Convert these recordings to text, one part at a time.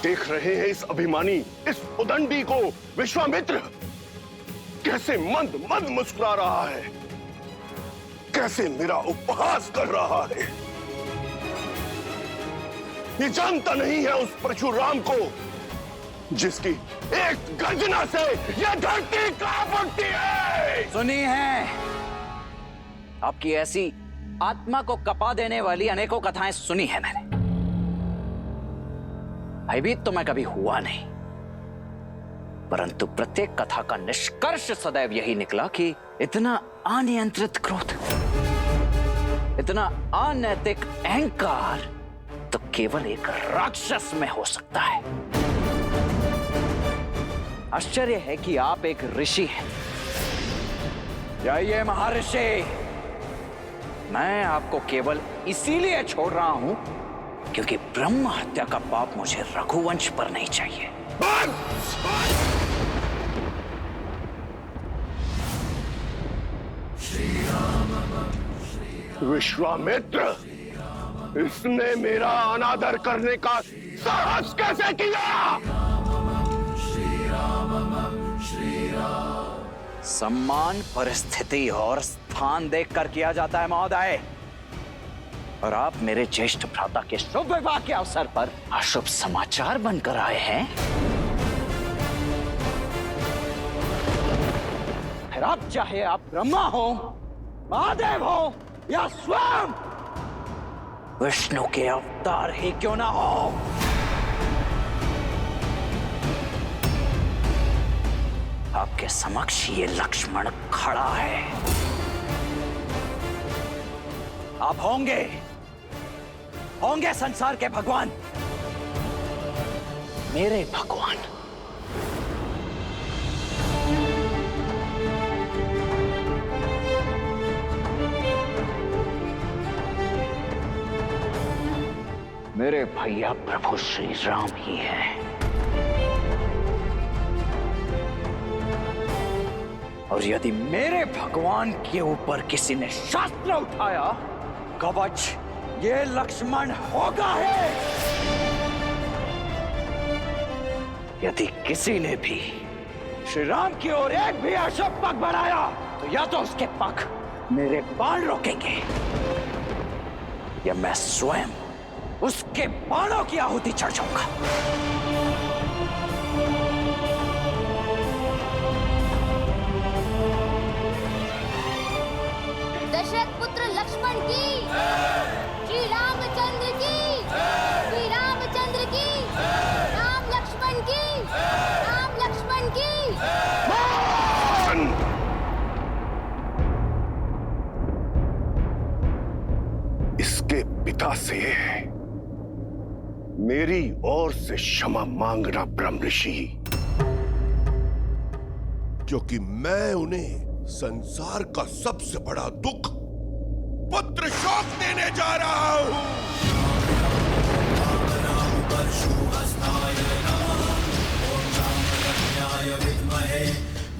देख रहे हैं इस अभिमानी, इस उदंडी को विश्वामित्र कैसे मंद मंद मुस्कुरा रहा है, कैसे मेरा उपहास कर रहा है। ये जानता नहीं है उस परशुराम को जिसकी एक गर्जना से यह धरती कांप उठती है। सुनी है आपकी ऐसी आत्मा को कपा देने वाली अनेकों कथाएं सुनी है मैंने। भयभीत तो मैं कभी हुआ नहीं, परंतु प्रत्येक कथा का निष्कर्ष सदैव यही निकला कि इतना अनियंत्रित क्रोध, इतना अनैतिक अहंकार तो केवल एक राक्षस में हो सकता है। आश्चर्य है कि आप एक ऋषि हैं। जाइए महर्षि, मैं आपको केवल इसीलिए छोड़ रहा हूं क्योंकि ब्रह्म हत्या का पाप मुझे रघुवंश पर नहीं चाहिए। विश्वामित्र, इसने मेरा अनादर करने का साहस कैसे किया? सम्मान परिस्थिति और स्थान देखकर किया जाता है महोदय, और आप मेरे ज्येष्ठ भ्राता के शुभ विवाह के अवसर पर अशुभ समाचार बनकर आए हैं। फिर आप चाहे आप ब्रह्मा हो, महादेव हो या स्वयं विष्णु के अवतार ही क्यों ना हो, आपके समक्ष ये लक्ष्मण खड़ा है। आप होंगे संसार के भगवान, मेरे भगवान। मेरे भैया प्रभु श्री राम ही हैं। और यदि मेरे भगवान के ऊपर किसी ने शास्त्र उठाया, कवच ये लक्ष्मण होगा है। यदि किसी ने भी श्री राम की ओर एक भी अशुभ पग बढ़ाया, तो या तो उसके पग मेरे बाण रोकेंगे या मैं स्वयं उसके बाणों की आहुति चढ़ जाऊंगा। दशरथ पुत्र लक्ष्मण की, श्री रामचंद्र की, श्री रामचंद्र की, राम लक्ष्मण की, राम लक्ष्मण की। इसके पिता से मेरी ओर से क्षमा मांगना ब्रह्म ऋषि, क्योंकि मैं उन्हें संसार का सबसे बड़ा दुख पुत्र शोक देने जा रहा हूं।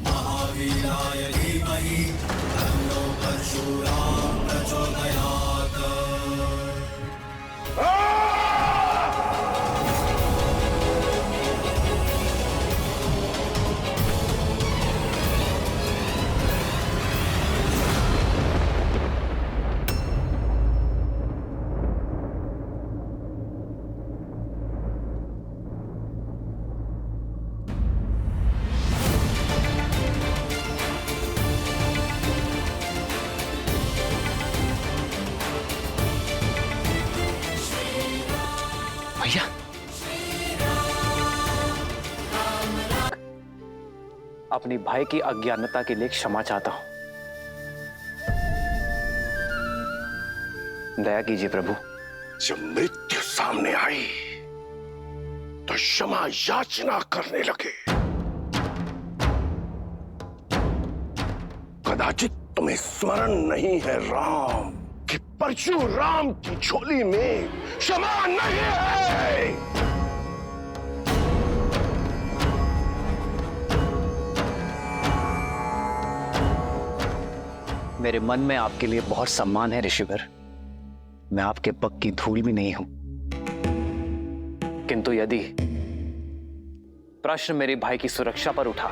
महावीराय धीमहि तन्नो परशुराम प्रचोदयात्। भैया, अपनी भाई की अज्ञानता के लिए क्षमा चाहता हूं। दया कीजिए प्रभु। जब मृत्यु सामने आई तो क्षमा याचना करने लगे। कदाचित तुम्हें स्मरण नहीं है राम कि परशुराम की झोली में क्षमा नहीं है। मेरे मन में आपके लिए बहुत सम्मान है ऋषिवर। मैं आपके पग की धूल भी नहीं हूं, किंतु यदि प्रश्न मेरे भाई की सुरक्षा पर उठा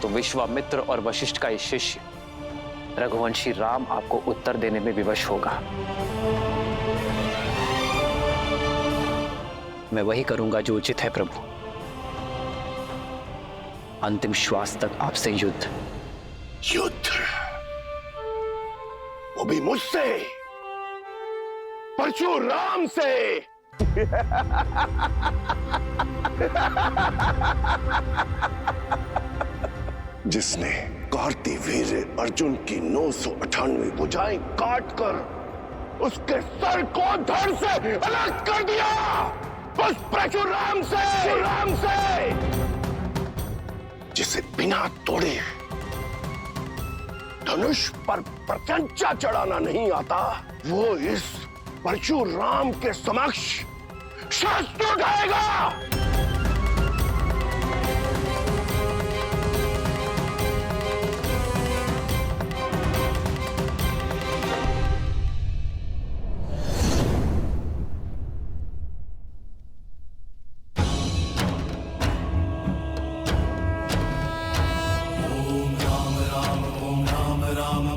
तो विश्वामित्र और वशिष्ठ का ये शिष्य रघुवंशी राम आपको उत्तर देने में विवश होगा। मैं वही करूंगा जो उचित है प्रभु। अंतिम श्वास तक आपसे युद्ध। युद्ध? वो भी मुझसे, परशुराम से। जिसने कार्तिवीर्य अर्जुन की 998 भुजाएं काटकर उसके सर को धड़ से अलग कर दिया, उस परशुराम से जिसे बिना तोड़े धनुष पर प्रत्यंचा चढ़ाना नहीं आता, वो इस परशुराम के समक्ष शस्त्र उठाएगा।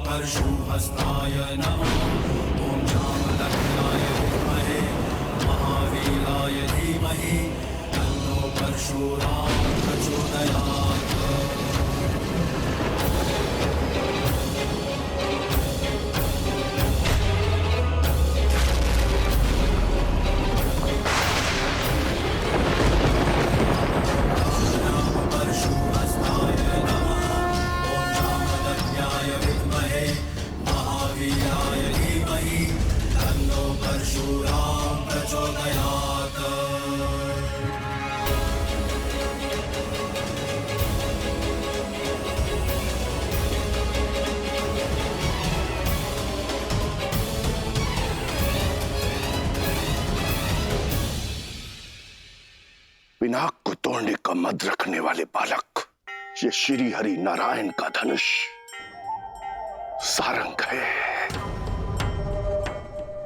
परशुहस्ताय नमः। ओम जामदग्नाय विद्महे महावीराय धीमहि तन्नो परशुराम प्रचोदयात्। पिनाक को तोड़ने का मद रखने वाले बालक, ये श्री हरि नारायण का धनुष सारंग है।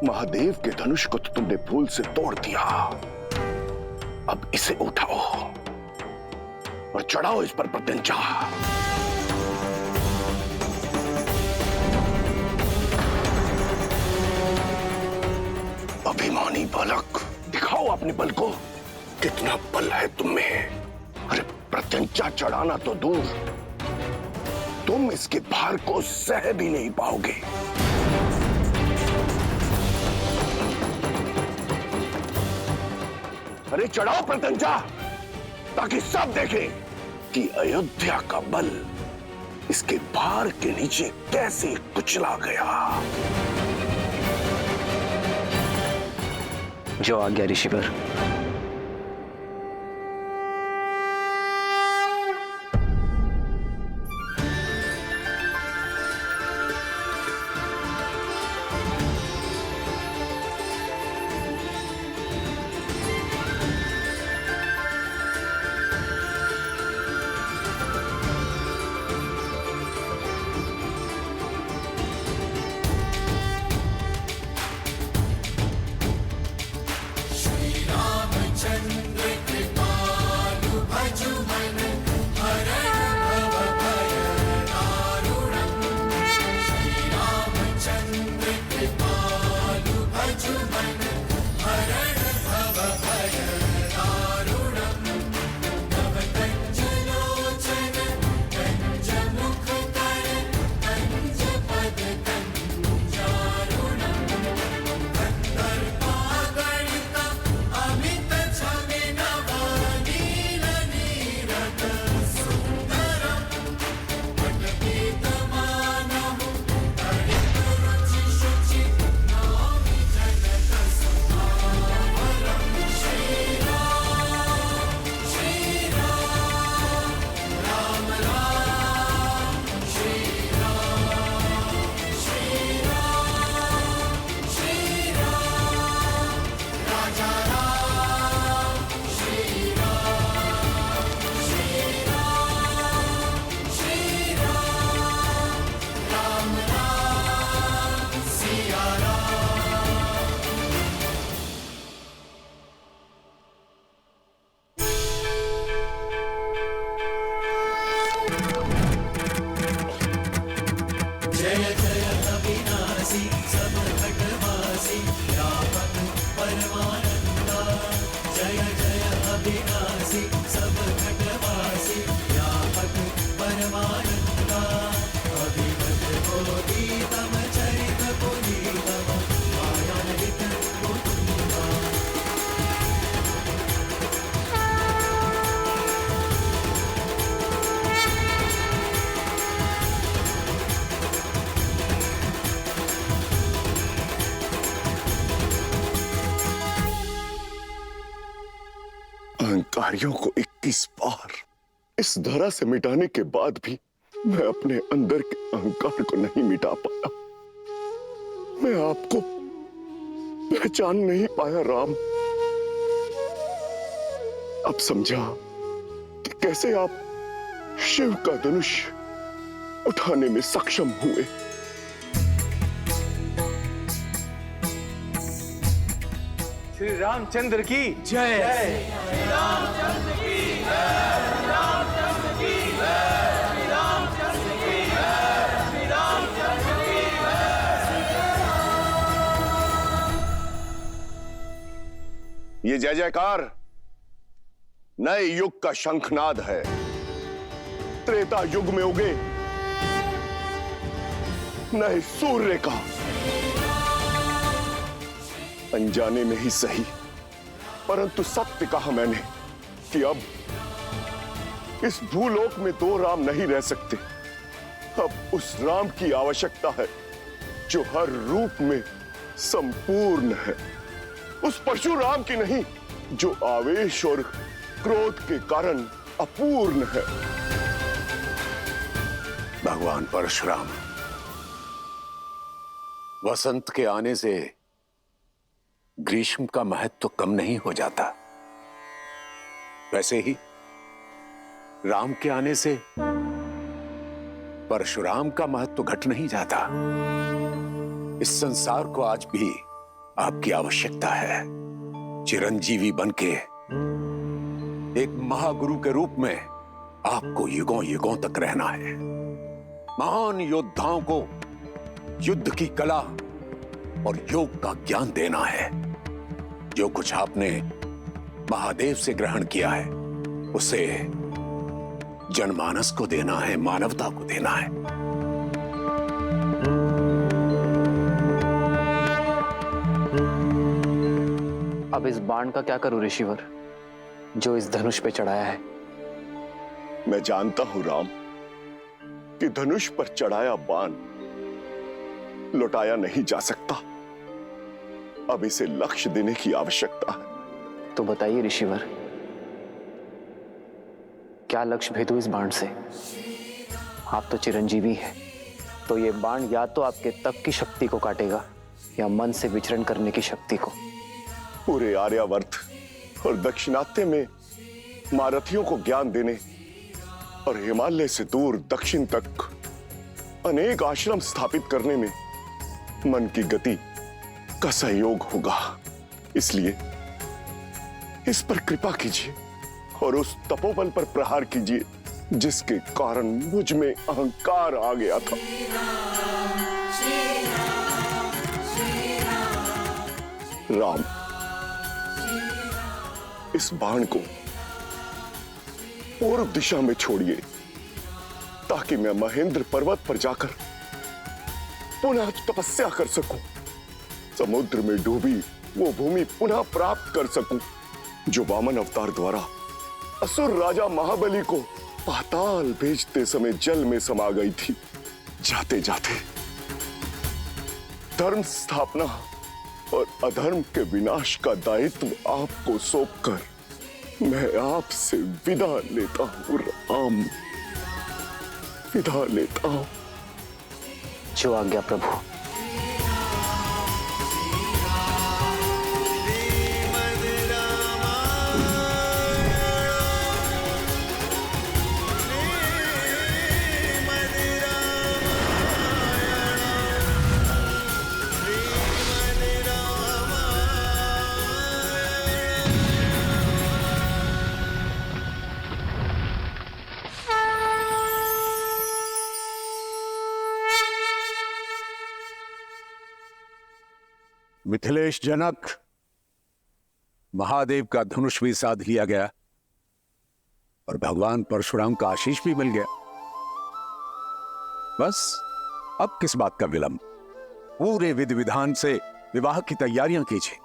महादेव के धनुष को तो तुमने भूल से तोड़ दिया, अब इसे उठाओ और चढ़ाओ इस पर प्रत्यंचा। अभिमानी बालक, दिखाओ अपने बल को, कितना बल है तुम में। अरे प्रत्यंचा चढ़ाना तो दूर, तुम इसके भार को सह भी नहीं पाओगे। अरे चढ़ाओ प्रत्यंचा, ताकि सब देखें कि अयोध्या का बल इसके भार के नीचे कैसे कुचला गया। जो आज्ञा ऋषिवर। श्री राम अहंकारियों को 21 बार इस धरा से मिटाने के बाद भी मैं अपने अंदर के अहंकार को नहीं मिटा पाया। मैं आपको पहचान नहीं पाया राम। अब समझा कि कैसे आप शिव का धनुष उठाने में सक्षम हुए। श्री रामचंद्र की जय। श्री रामचंद्र की जय। श्री रामचंद्र की जय। श्री रामचंद्र की जय। श्री रामचंद्र की जय। ये जय जयकार नए युग का शंखनाद है। त्रेता युग में उगे नए सूर्य का। अनजाने में ही सही, परंतु सत्य कहा मैंने कि अब इस भूलोक में दो राम नहीं रह सकते। अब उस राम की आवश्यकता है जो हर रूप में संपूर्ण है। उस परशुराम की नहीं जो आवेश और क्रोध के कारण अपूर्ण है। भगवान परशुराम, वसंत के आने से ग्रीष्म का महत्व तो कम नहीं हो जाता, वैसे ही राम के आने से परशुराम का महत्व तो घट नहीं जाता। इस संसार को आज भी आपकी आवश्यकता है। चिरंजीवी बनके एक महागुरु के रूप में आपको युगों युगों तक रहना है। महान योद्धाओं को युद्ध की कला और योग का ज्ञान देना है। जो कुछ आपने महादेव से ग्रहण किया है उसे जनमानस को देना है, मानवता को देना है। अब इस बाण का क्या करूं ऋषिवर, जो इस धनुष पे चढ़ाया है? मैं जानता हूं राम कि धनुष पर चढ़ाया बाण लौटाया नहीं जा सकता। अब इसे लक्ष्य देने की आवश्यकता है। तो बताइए ऋषिवर, क्या लक्ष्य भेदू इस बाण से? आप तो चिरंजीवी हैं, तो ये बाण या तो आपके तप की शक्ति को काटेगा या मन से विचरण करने की शक्ति को। पूरे आर्यावर्त और दक्षिणात्य में महारथियों को ज्ञान देने और हिमालय से दूर दक्षिण तक अनेक आश्रम स्थापित करने में मन की गति का सहयोग होगा। इसलिए इस पर कृपा कीजिए और उस तपोबल पर प्रहार कीजिए जिसके कारण मुझ में अहंकार आ गया था। राम, इस बाण को पूर्व दिशा में छोड़िए ताकि मैं महेंद्र पर्वत पर जाकर पुनः तपस्या कर सकूं। समुद्र में डूबी वो भूमि पुनः प्राप्त कर सकूं जो वामन अवतार द्वारा असुर राजा महाबली को पाताल भेजते समय जल में समा गई थी। जाते जाते धर्म स्थापना और अधर्म के विनाश का दायित्व आपको सौंपकर मैं आपसे विदा लेता हूं राम, विदा लेता हूं। जो आज्ञा प्रभु। मिथिलेश जनक, महादेव का धनुष भी साध लिया गया और भगवान परशुराम का आशीष भी मिल गया। बस अब किस बात का विलंब? पूरे विधि विधान से विवाह की तैयारियां कीजिए।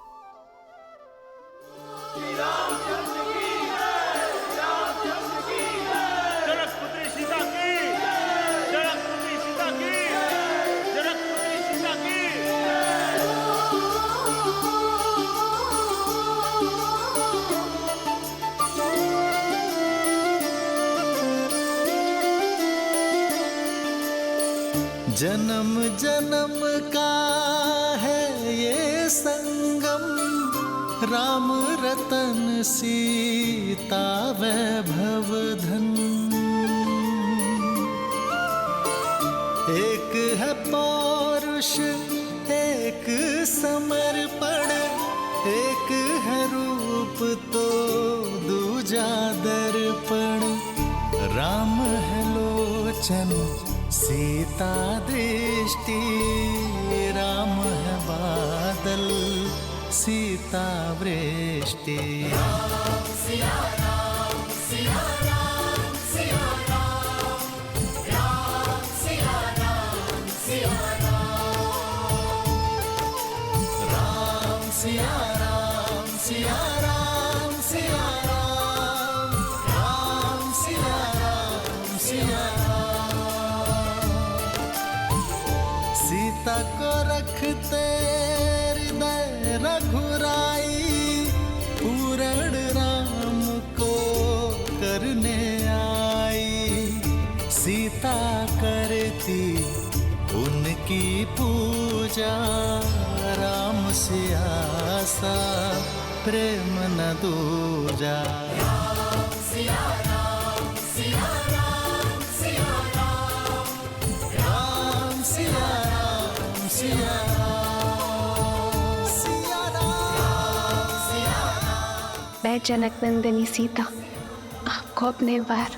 जन्म जन्म का है ये संगम, राम रतन सीता वैभव धन। एक है पौरुष एक समर्पण, एक है रूप तो दूजा दर्पण। राम है लोचन सीता दृष्टि, राम है बादल सीता वृष्टि। राम सिया राम सिया राम सिया राम, राम सिया राम सिया राम, राम सिया राम सिया राम सिया राम, राम सिया राम सिया राम। सीता को रखते हृदय रघुराई, पूरण राम को करने आई। सीता करती उनकी पूजा, राम से आसा प्रेम न दूजा। राम सिया राम सिया राम सिया राम, राम सिया राम सिया राम, सिया राम सिया राम। मैं जनक नंदिनी सीता आपको अपने बार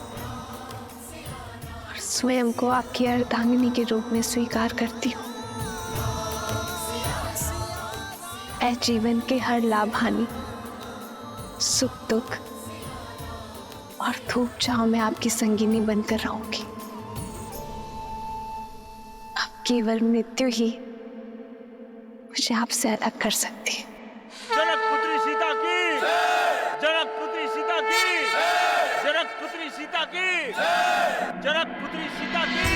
और स्वयं को आपकी अर्धांगिनी के रूप में स्वीकार करती हूँ। ऐ जीवन के हर लाभ हानि, सुख दुख और धूप छांव में आपकी संगिनी बनकर रहूंगी। अब केवल मृत्यु ही मुझे आपसे अलग कर सकती है। जनक पुत्री सीता की, जनक पुत्री सीता की, जनक पुत्री सीता की, जनक पुत्री सीता की।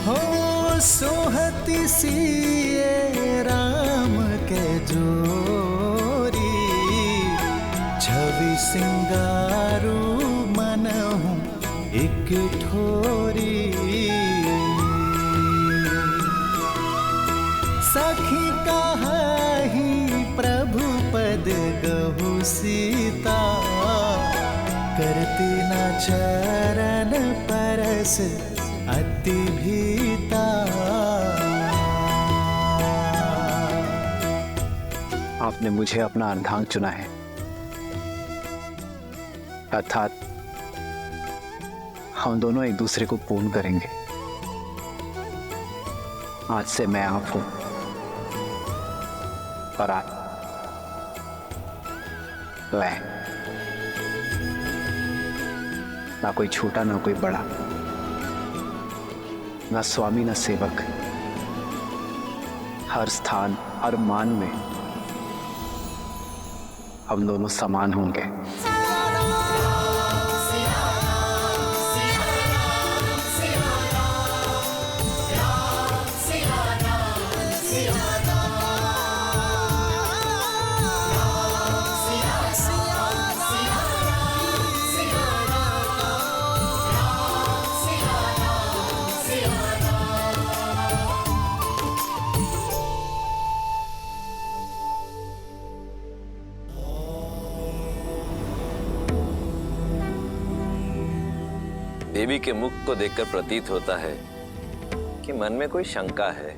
हो सोहती सिए राम के जोरी, छवि सिंगारू मनहूं एक ठोरी। सखी कहाही प्रभु पद गहु सीता, करती न चरण परस अति भीता। आपने मुझे अपना अर्धांग चुना है, अर्थात हम दोनों एक दूसरे को पूर्ण करेंगे। आज से मैं आप हूं और आप मैं, ना कोई छोटा ना कोई बड़ा, ना स्वामी ना सेवक। हर स्थान हर मान में हम दोनों समान होंगे। देवी के मुख को देखकर प्रतीत होता है कि मन में कोई शंका है।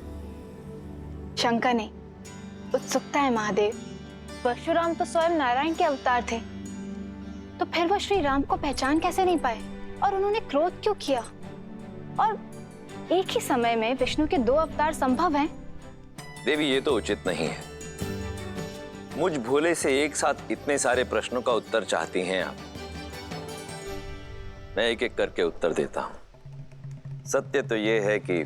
शंका नहीं, उत्सुकता है महादेव। परशुराम तो स्वयं नारायण के अवतार थे, तो फिर वो श्री राम को पहचान कैसे नहीं पाए और उन्होंने क्रोध क्यों किया? और एक ही समय में विष्णु के दो अवतार संभव हैं? देवी, ये तो उचित नहीं है। मुझ भोले से एक साथ इतने सारे प्रश्नों का उत्तर चाहती हैं आप। मैं एक एक करके उत्तर देता हूं। सत्य तो यह है कि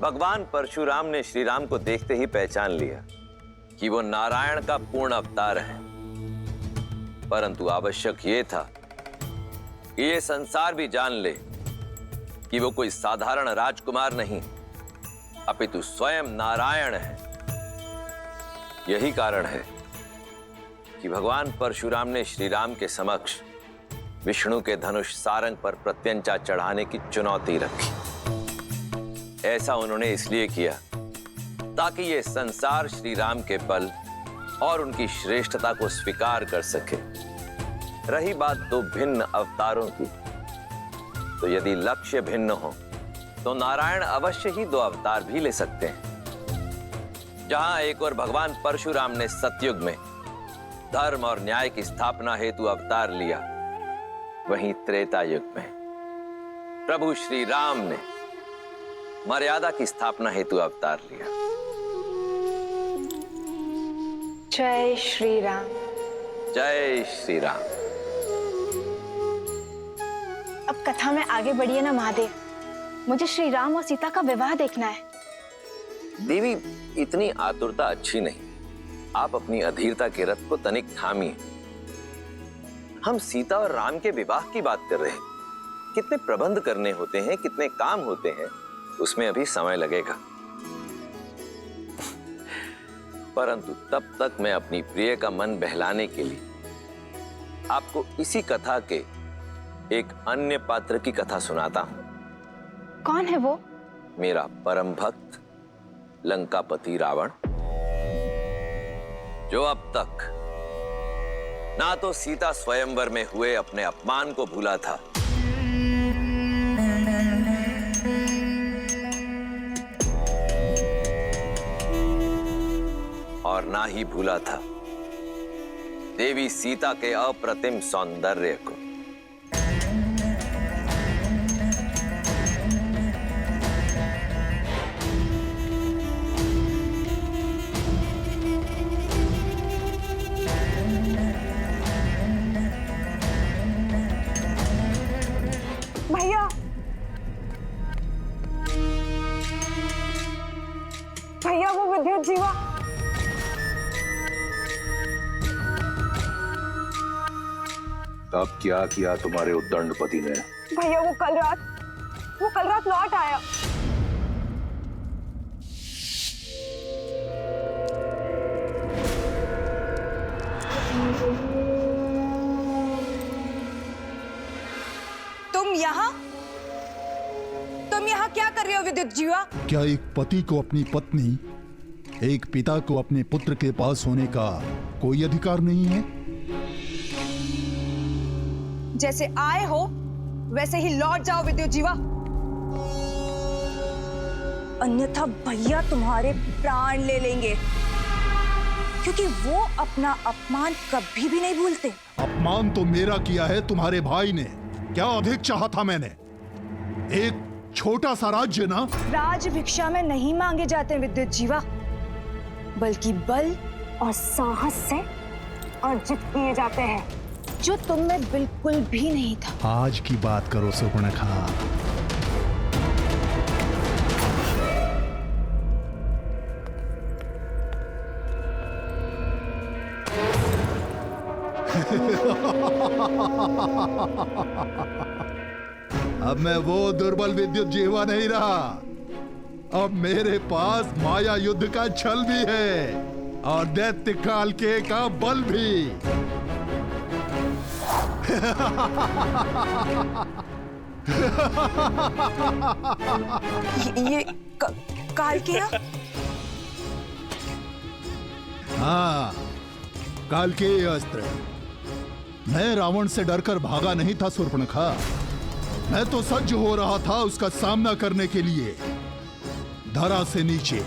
भगवान परशुराम ने श्री राम को देखते ही पहचान लिया कि वो नारायण का पूर्ण अवतार है, परंतु आवश्यक ये था कि ये संसार भी जान ले कि वो कोई साधारण राजकुमार नहीं, अपितु स्वयं नारायण है। यही कारण है कि भगवान परशुराम ने श्री राम के समक्ष विष्णु के धनुष सारंग पर प्रत्यंचा चढ़ाने की चुनौती रखी। ऐसा उन्होंने इसलिए किया ताकि ये संसार श्री राम के बल और उनकी श्रेष्ठता को स्वीकार कर सके। रही बात दो भिन्न अवतारों की, तो यदि लक्ष्य भिन्न हो तो नारायण अवश्य ही दो अवतार भी ले सकते हैं। जहां एक और भगवान परशुराम ने सतयुग में धर्म और न्याय की स्थापना हेतु अवतार लिया, वहीं त्रेता युग में प्रभु श्री राम ने मर्यादा की स्थापना हेतु अवतार लिया। जय श्री राम। जय श्री राम। अब कथा में आगे बढ़िए ना महादेव, मुझे श्री राम और सीता का विवाह देखना है। देवी, इतनी आतुरता अच्छी नहीं। आप अपनी अधीरता के रथ को तनिक थामिए। हम सीता और राम के विवाह की बात कर रहे हैं। कितने प्रबंध करने होते हैं, कितने काम होते हैं, उसमें अभी समय लगेगा। परंतु तब तक मैं अपनी प्रिय का मन बहलाने के लिए आपको इसी कथा के एक अन्य पात्र की कथा सुनाता हूं। कौन है वो? मेरा परम भक्त लंकापति रावण, जो अब तक ना तो सीता स्वयंवर में हुए अपने अपमान को भूला था, और ना ही भूला था देवी सीता के अप्रतिम सौंदर्य को। भैया, भैया वो विद्युत जीवा। तब क्या किया तुम्हारे उद्दंडपति ने? भैया वो कल रात लौट आया। तुम यहाँ क्या कर रहे हो विद्युत जीवा? क्या एक पति को अपनी पत्नी, एक पिता को अपने पुत्र के पास होने का कोई अधिकार नहीं है? जैसे आए हो वैसे ही लौट जाओ विद्युत जीवा, अन्यथा भैया तुम्हारे प्राण ले लेंगे, क्योंकि वो अपना अपमान कभी भी नहीं भूलते। अपमान तो मेरा किया है तुम्हारे भाई ने। क्या अधिक चाहा था मैंने? एक छोटा सा राज्य ना। राज भिक्षा में नहीं मांगे जाते विद्युत जीवा, बल्कि बल और साहस से अर्जित किए जाते हैं, जो तुम में बिल्कुल भी नहीं था। आज की बात करो सुपर्णखा। अब मैं वो दुर्बल विद्युत जीवा नहीं रहा। अब मेरे पास माया युद्ध का छल भी है और दैत्य काल के का बल भी। ये काल किया? हाँ, काल के अस्त्र। मैं रावण से डरकर भागा नहीं था शूर्पणखा। मैं तो सज्ज हो रहा था उसका सामना करने के लिए। धरा से नीचे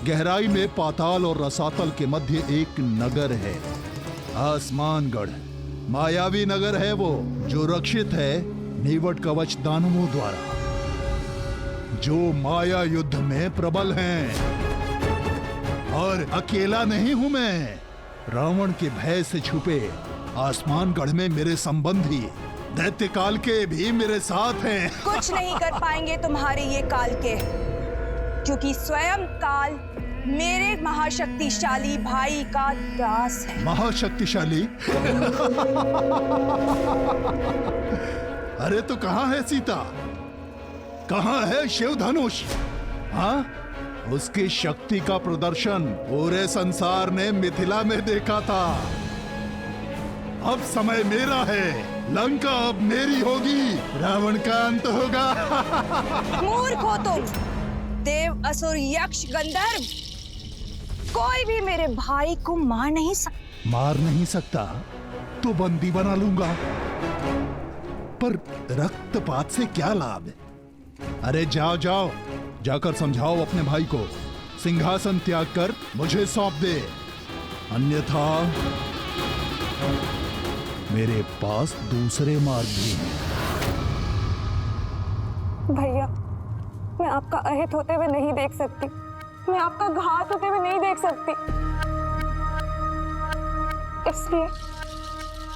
गहराई में पाताल और रसातल के मध्य एक नगर है, आसमानगढ़। मायावी नगर है वो, जो रक्षित है नीवट कवच दानवों द्वारा, जो माया युद्ध में प्रबल हैं। और अकेला नहीं हूं मैं। रावण के भय से छुपे आसमानगढ़ में मेरे संबंधी दैत्य काल के भी मेरे साथ हैं। कुछ नहीं कर पाएंगे तुम्हारे ये काल के, क्योंकि स्वयं काल मेरे महाशक्तिशाली भाई का दास है। महाशक्तिशाली? अरे तो कहाँ है सीता? कहाँ है शिव धनुष? हाँ, उसकी शक्ति का प्रदर्शन पूरे संसार ने मिथिला में देखा था। अब समय मेरा है, लंका अब मेरी होगी, रावण का अंत होगा। मूर्ख हो तुम, देव, असुर, यक्ष, गंधर्व, कोई भी मेरे भाई को मार नहीं सकता। मार नहीं सकता तो बंदी बना लूंगा, पर रक्तपात से क्या लाभ है? अरे जाओ जाओ, जाकर समझाओ अपने भाई को, सिंहासन त्याग कर मुझे सौंप दे, अन्यथा मेरे पास दूसरे मार्ग भी हैं। भैया, मैं आपका अहित होते हुए नहीं देख सकती, मैं आपका घात होते हुए नहीं देख सकती, इसलिए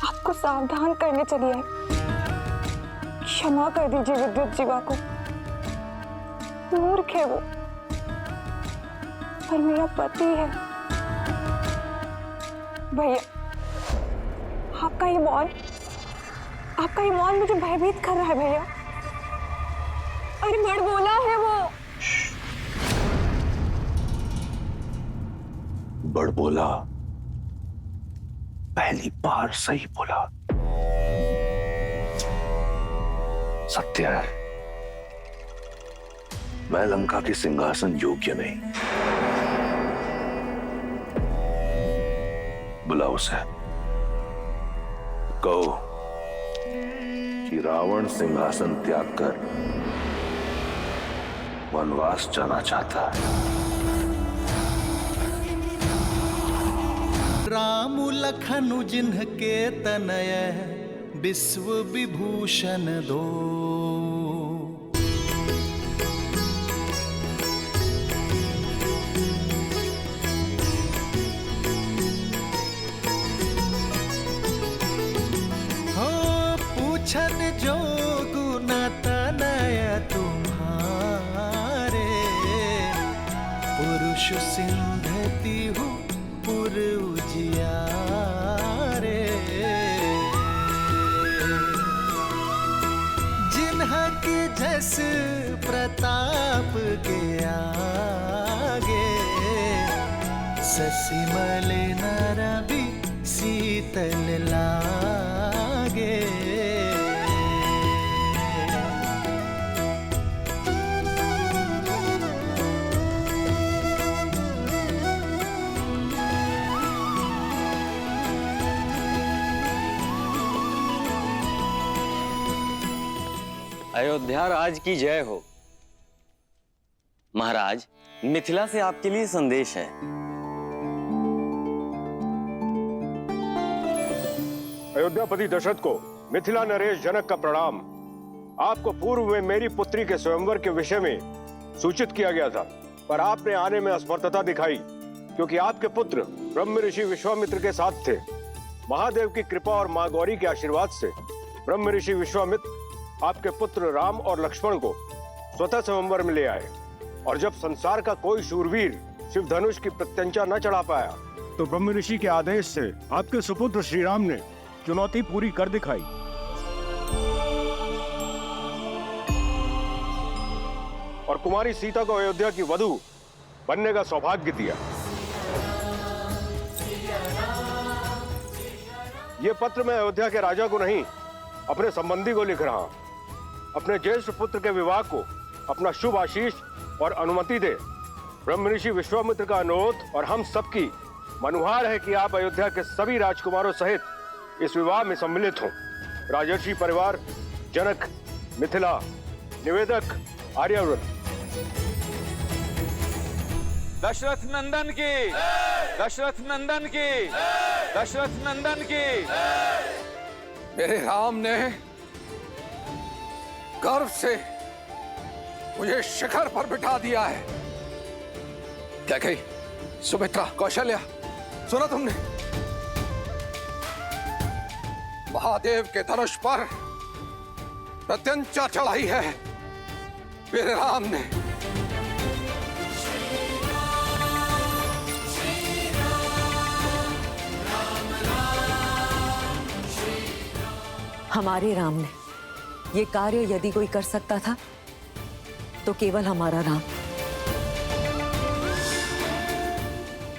आपको सावधान करने चली आई। क्षमा कर दीजिए विद्युत जीवा को, मूर्ख है वो, पर मेरा पति है। भैया, आपका ये मौन मुझे भयभीत कर रहा है भैया। अरे बड़बोला है वो। बड़बोला? पहली बार सही बोला। सत्य है, मैं लंका के सिंहासन योग्य नहीं। बुलाओ उसे, कहो कि रावण सिंहासन त्याग कर वनवास जाना चाहता है। राम लखनु जिन्हके तनय विश्व विभूषण दो। पूछन जो गुण तनय तुम्हारे, पुरुष सिंधति हूँ पुर उजियारे। जिन्हा के जस प्रताप के आगे, ससिमल नरवि शीतल लागे। अयोध्या राज की जय हो। महाराज, मिथिला से आपके लिए संदेश है। अयोध्यापति दशरथ को मिथिला नरेश जनक का प्रणाम। आपको पूर्व में मेरी पुत्री के स्वयंवर के विषय में सूचित किया गया था, पर आपने आने में असमर्थता दिखाई, क्योंकि आपके पुत्र ब्रह्म ऋषि विश्वामित्र के साथ थे। महादेव की कृपा और मां गौरी के आशीर्वाद से ब्रह्म ऋषि विश्वामित्र आपके पुत्र राम और लक्ष्मण को स्वतः स्वयंवर में ले आए, और जब संसार का कोई शूरवीर शिव धनुष की प्रत्यंचा न चढ़ा पाया, तो ब्रह्म ऋषि के आदेश से आपके सुपुत्र श्री राम ने चुनौती पूरी कर दिखाई। और कुमारी सीता को अयोध्या की वधू बनने का सौभाग्य दिया। ये पत्र मैं अयोध्या के राजा को नहीं, अपने संबंधी को लिख रहा हूं। अपने ज्येष्ठ पुत्र के विवाह को अपना शुभ आशीष और अनुमति दे। ब्रह्म ऋषि विश्वामित्र का अनुरोध और हम सबकी मनुहार है कि आप अयोध्या के सभी राजकुमारों सहित इस विवाह में सम्मिलित हों। राजर्षि परिवार, जनक, मिथिला, निवेदक, आर्यावर्त। दशरथ नंदन की, दशरथ नंदन की, दशरथ नंदन की। मेरे राम ने गर्व से मुझे शिखर पर बिठा दिया है। क्या कही सुमित्रा, कौशल्या, सुना तुमने? महादेव के धनुष पर प्रत्यंचा चढ़ाई है मेरे राम ने। हमारे राम ने ये कार्य यदि कोई कर सकता था तो केवल हमारा राम।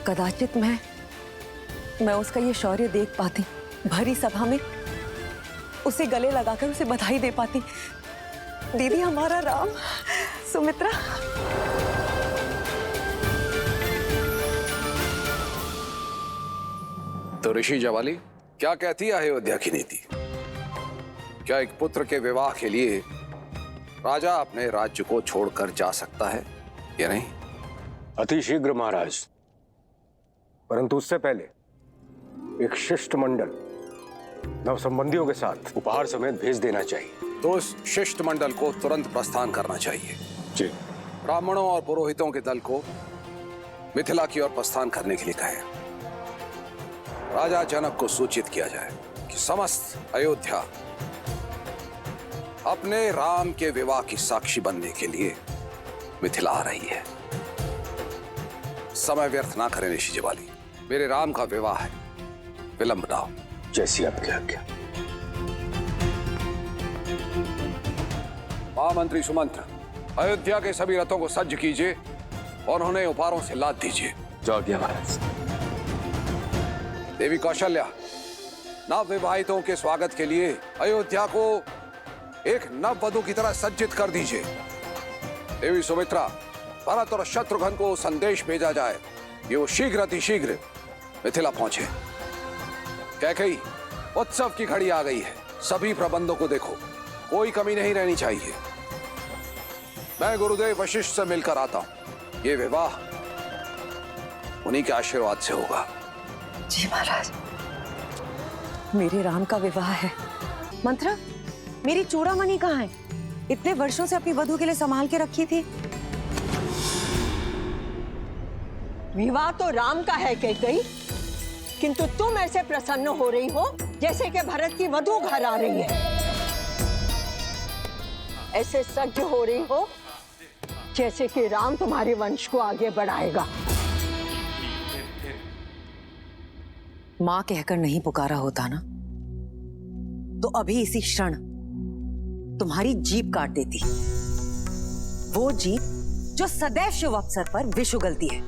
कदाचित मैं उसका ये शौर्य देख पाती, भरी सभा में उसे गले लगाकर उसे बधाई दे पाती। दीदी, हमारा राम, सुमित्रा। तो ऋषि जवाली, क्या कहती है अयोध्या की नीति? क्या एक पुत्र के विवाह के लिए राजा अपने राज्य को छोड़कर जा सकता है या नहीं? अति शीघ्र महाराज, परंतु उससे पहले एक शिष्टमंडल नवसंबंधियों के साथ उपहार समेत भेज देना चाहिए। तो उस शिष्टमंडल को तुरंत प्रस्थान करना चाहिए। जी। ब्राह्मणों और पुरोहितों के दल को मिथिला की ओर प्रस्थान करने के लिए कहें। राजा जनक को सूचित किया जाए कि समस्त अयोध्या अपने राम के विवाह की साक्षी बनने के लिए मिथिला आ रही है। समय व्यर्थ ना करें ऋषि जवाली, मेरे राम का विवाह है, विलंब ना हो। जैसी आपकी आज्ञा। महामंत्री सुमंत्र, अयोध्या के सभी रथों को सज्ज कीजिए और उन्हें उपहारों से लाद दीजिए। जो आज्ञा महाराज। देवी कौशल्या, नव विवाहितों के स्वागत के लिए अयोध्या को एक नव वधू की तरह सज्जित कर दीजिए। देवी सुमित्रा, भरत और शत्रुघ्न को संदेश भेजा जाए कि वो शीघ्र अतिशीघ्र मिथिला पहुंचे। कैकेयी, उत्सव की घड़ी आ गई है, सभी प्रबंधों को देखो, कोई कमी नहीं रहनी चाहिए। मैं गुरुदेव वशिष्ठ से मिलकर आता हूं। ये विवाह उन्हीं के आशीर्वाद से होगा। जी महाराज, मेरे राम का विवाह है। मंत्रा, मेरी चूड़ामणि कहाँ है? इतने वर्षों से अपनी वधू के लिए संभाल के रखी थी। विवाह तो राम का है कैकेयी, किंतु तुम ऐसे प्रसन्न हो रही हो जैसे कि भरत की वधू घर आ रही है। ऐसे सज्ज हो रही हो जैसे कि राम तुम्हारे वंश को आगे बढ़ाएगा। मां कहकर नहीं पुकारा होता ना, तो अभी इसी क्षण तुम्हारी जीभ काट देती। वो जीभ जो सदैव शुभ अवसर पर विष उगलती है।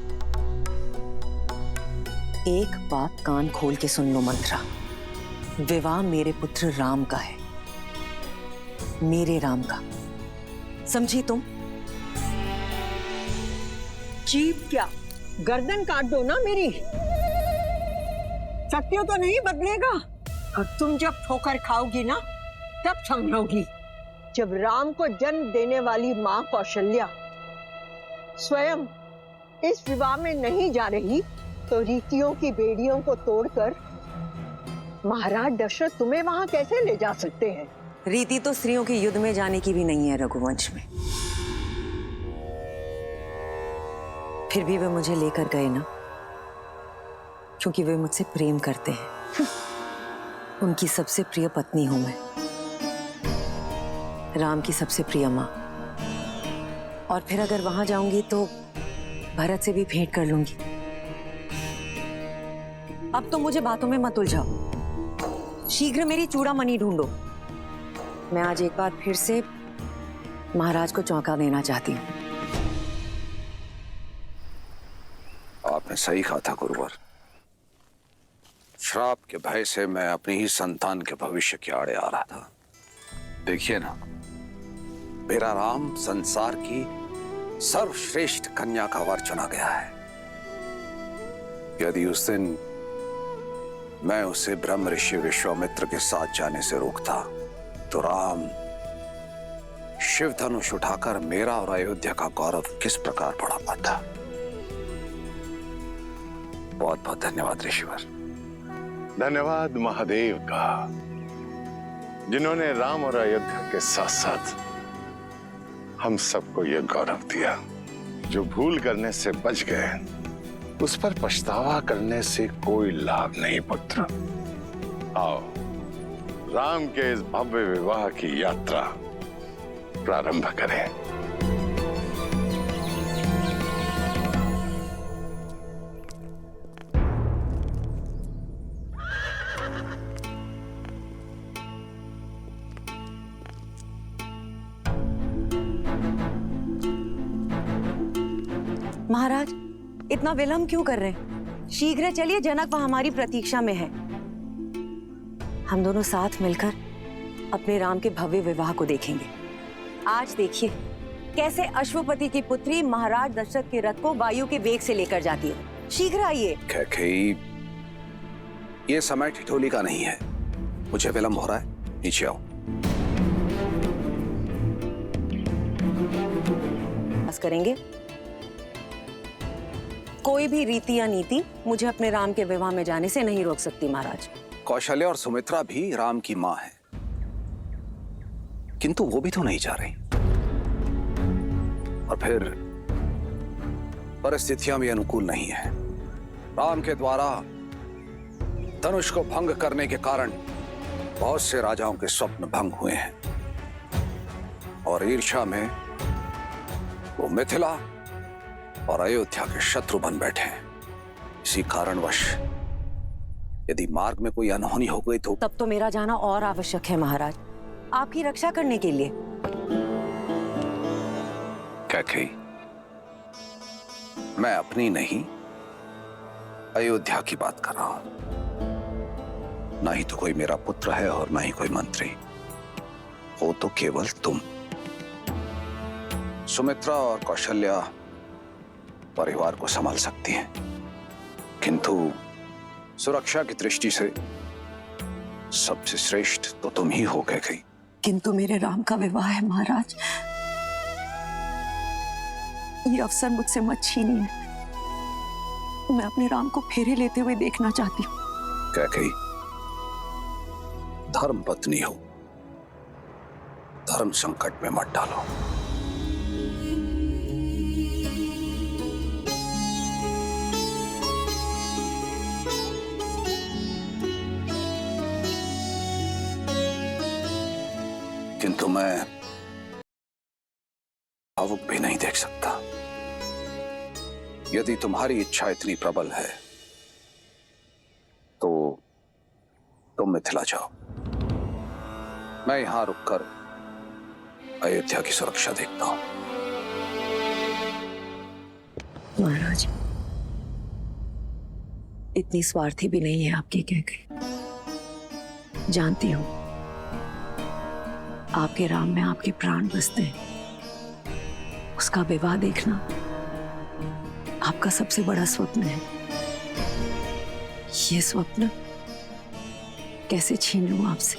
एक बात कान खोल के सुन लो मंत्रा, विवाह मेरे पुत्र राम का है, मेरे राम का, समझी तुम? जीभ क्या, गर्दन काट दो ना मेरी। सत्य तो नहीं बदलेगा, और तुम जब ठोकर खाओगी ना तब समझोगी। जब राम को जन्म देने वाली मां कौशल्या स्वयं इस विवाह में नहीं जा रही, तो रीतियों की बेड़ियों को तोड़कर महाराज दशरथ तुम्हें वहां कैसे ले जा सकते हैं? रीति तो स्त्रियों के युद्ध में जाने की भी नहीं है रघुवंश में। फिर भी वे मुझे लेकर गए ना, क्योंकि वे मुझसे प्रेम करते हैं। उनकी सबसे प्रिय पत्नी हूं मैं, राम की सबसे प्रिय मां। और फिर अगर वहां जाऊंगी तो भरत से भी भेंट कर लूंगी। अब तो मुझे बातों में मत उलझाओ, शीघ्र मेरी चूड़ामणि ढूंढो। मैं आज एक बार फिर से महाराज को चौंका देना चाहती हूँ। आपने सही कहा था गुरुवर। श्राप के भय से मैं अपनी ही संतान के भविष्य के आड़े आ रहा था। देखिए ना, मेरा राम संसार की सर्वश्रेष्ठ कन्या का वर चुना गया है। यदि उस दिन मैं उसे ब्रह्म ऋषि विश्वामित्र के साथ जाने से रोकता, तो राम शिव धनुष उठाकर मेरा और अयोध्या का गौरव किस प्रकार बढ़ा पाता। बहुत बहुत धन्यवाद ऋषिवर। धन्यवाद महादेव का, जिन्होंने राम और अयोध्या के साथ साथ हम सबको यह गौरव दिया। जो भूल करने से बच गए, उस पर पछतावा करने से कोई लाभ नहीं पुत्र। आओ, राम के इस भव्य विवाह की यात्रा प्रारंभ करें। महाराज, इतना विलंब क्यों कर रहे हैं? शीघ्र चलिए, जनक वहां हमारी प्रतीक्षा में है। हम दोनों साथ मिलकर अपने राम के भव्य विवाह को देखेंगे। आज देखिए कैसे अश्वपति की पुत्री महाराज दशरथ के रथ को वायु के वेग से लेकर जाती है। शीघ्र आइए। कैकेयी, ये समय ठिठोली का नहीं है, मुझे विलंब हो रहा है, नीचे आओ। बस करेंगे। कोई भी रीति या नीति मुझे अपने राम के विवाह में जाने से नहीं रोक सकती महाराज। कौशल्या और सुमित्रा भी राम की मां है, किंतु वो भी तो नहीं जा रही। और फिर परिस्थितियां भी अनुकूल नहीं है। राम के द्वारा धनुष को भंग करने के कारण बहुत से राजाओं के स्वप्न भंग हुए हैं और ईर्ष्या में वो मिथिला और अयोध्या के शत्रु बन बैठे हैं। इसी कारणवश यदि मार्ग में कोई अनहोनी हो गई तो तब तो मेरा जाना और आवश्यक है महाराज, आपकी रक्षा करने के लिए। कैकेयी, मैं अपनी नहीं अयोध्या की बात कर रहा हूं। ना ही तो कोई मेरा पुत्र है और ना ही कोई मंत्री, वो तो केवल तुम। सुमित्रा और कौशल्या परिवार को संभाल सकती हैं, किंतु सुरक्षा की दृष्टि से सबसे श्रेष्ठ तो तुम ही हो कैकेयी। किंतु मेरे राम का विवाह है महाराज, ये अवसर मुझसे मत छीनिए। मैं अपने राम को फेरे लेते हुए देखना चाहती हूँ। कैकेयी, धर्म पत्नी हो, धर्म संकट में मत डालो। किंतु मैं भावुक भी नहीं देख सकता। यदि तुम्हारी इच्छा इतनी प्रबल है तो तुम मिथिला जाओ, मैं यहां रुककर अयोध्या की सुरक्षा देखता हूं। महाराज, इतनी स्वार्थी भी नहीं है आपकी कैकेयी। जानती हूं आपके राम में आपके प्राण बसते हैं। उसका विवाह देखना आपका सबसे बड़ा स्वप्न है। ये स्वप्न कैसे छीन लूं आपसे?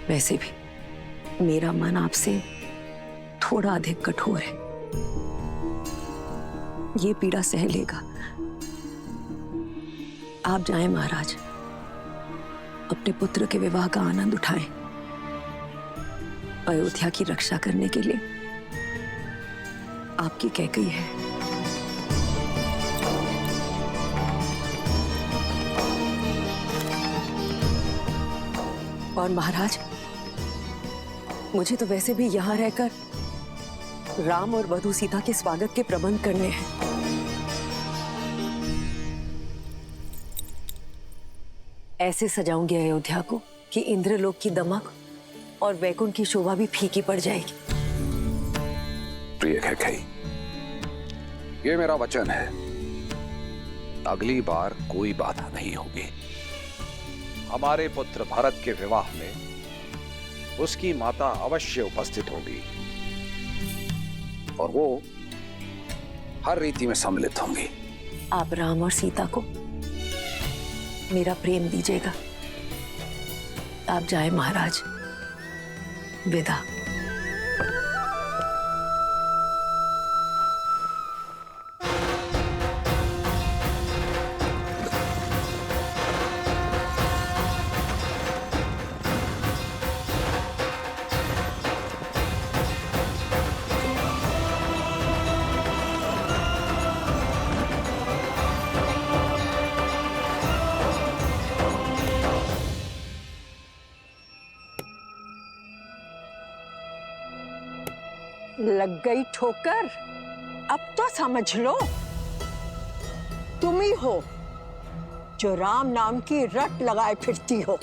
वैसे भी मेरा मन आपसे थोड़ा अधिक कठोर है, ये पीड़ा सह लेगा। आप जाएं महाराज, अपने पुत्र के विवाह का आनंद उठाएं। अयोध्या की रक्षा करने के लिए आपकी कैकेयी है। और महाराज, मुझे तो वैसे भी यहां रहकर राम और वधू सीता के स्वागत के प्रबंध करने हैं। ऐसे सजाऊंगी अयोध्या को कि इंद्रलोक की दमक और वैकुंठ की शोभा भी फीकी पड़ जाएगी। प्रिय कैकेयी, ये मेरा वचन है, अगली बार कोई बाधा नहीं होगी। हमारे पुत्र भरत के विवाह में उसकी माता अवश्य उपस्थित होगी और वो हर रीति में सम्मिलित होंगी। आप राम और सीता को मेरा प्रेम दीजिएगा। आप जाए महाराज, विदा। लग गई ठोकर? अब तो समझ लो, तुम ही हो जो राम नाम की रट लगाए फिरती हो।